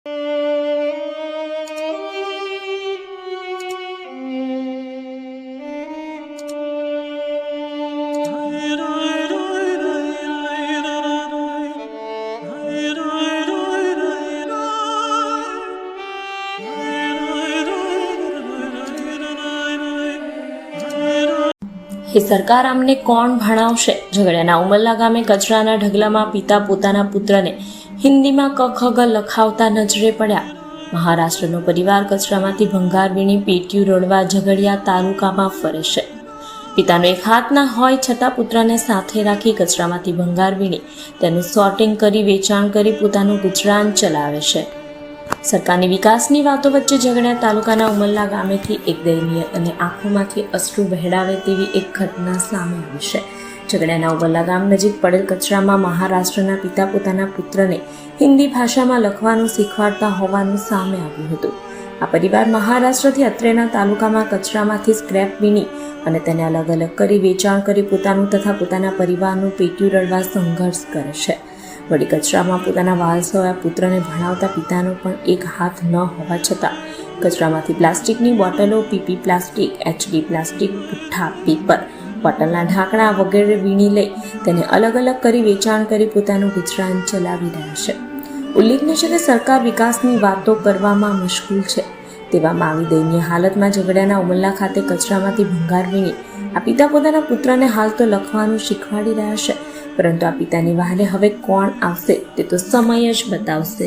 એ સરકાર આમને કોણ ભણાવશે? ઝઘડિયાના ઉમરલા ગામે કચરાના ઢગલામાં પિતા પોતાના પુત્રને હિન્દીમાં ક ખ ગ લખાવતા નજરે પડ્યા. મહારાષ્ટ્રનો પરિવાર કચરામાંથી ભંગાર વીણી પેટીયું રડવા ઝઘડિયા તાલુકામાં ફરે છે. પિતાનો એક હાથ ના હોય છતાં પુત્રને સાથે રાખી કચરામાંથી ભંગાર વીણી તેનું સોર્ટિંગ કરી વેચાણ કરી પોતાનું ગુજરાન ચલાવે છે. સરકારની વિકાસની વાતો વચ્ચે ઝઘડિયા તાલુકાના ઉમરલા ગામેથી એક દયનીય અને આંખોમાંથી અશ્રુ વહેડાવે તેવી એક ઘટના સામે આવી છે. ઝઘડિયાના ઉમરલા ગામ નજીક પડેલ કચરામાં મહારાષ્ટ્રના પિતા પોતાના પુત્રને હિન્દી ભાષામાં લખવાનું શીખવાડતા હોવાનું સામે આવ્યું હતું. આ પરિવાર મહારાષ્ટ્રથી અત્રેના તાલુકામાં કચરામાંથી સ્ક્રેપ વીણી અને તેને અલગ અલગ કરી વેચાણ કરી પોતાનું તથા પોતાના પરિવારનું પેટીયું રડવા સંઘર્ષ કરે છે. વળી કચરામાં પોતાના વાલસોયા પુત્રને ભણાવતા પિતાનો પણ એક હાથ ન હોવા છતાં કચરામાંથી પ્લાસ્ટિકની બોટલો, પીપી પ્લાસ્ટિક, એચડી પ્લાસ્ટિક, પુઠ્ઠા, પેપર, બોટલના ઢાંકણા વગેરે વીણી લઈ તેને અલગ અલગ કરી વેચાણ કરી પોતાનું ગુજરાન ચલાવી રહ્યા છે. ઉલ્લેખનીય છે કે સરકાર વિકાસની વાતો કરવામાં મશગુલ છે. તેવામાં આવી દયનીય હાલતમાં ઝઘડિયાના ઉમરલા ખાતે કચરામાંથી ભંગાર વીણી આ પિતા પોતાના પુત્રને હાલ તો લખવાનું શીખવાડી રહ્યા છે, પરંતુ આ પિતાની વહારે હવે કોણ આવશે તે તો સમય જ બતાવશે.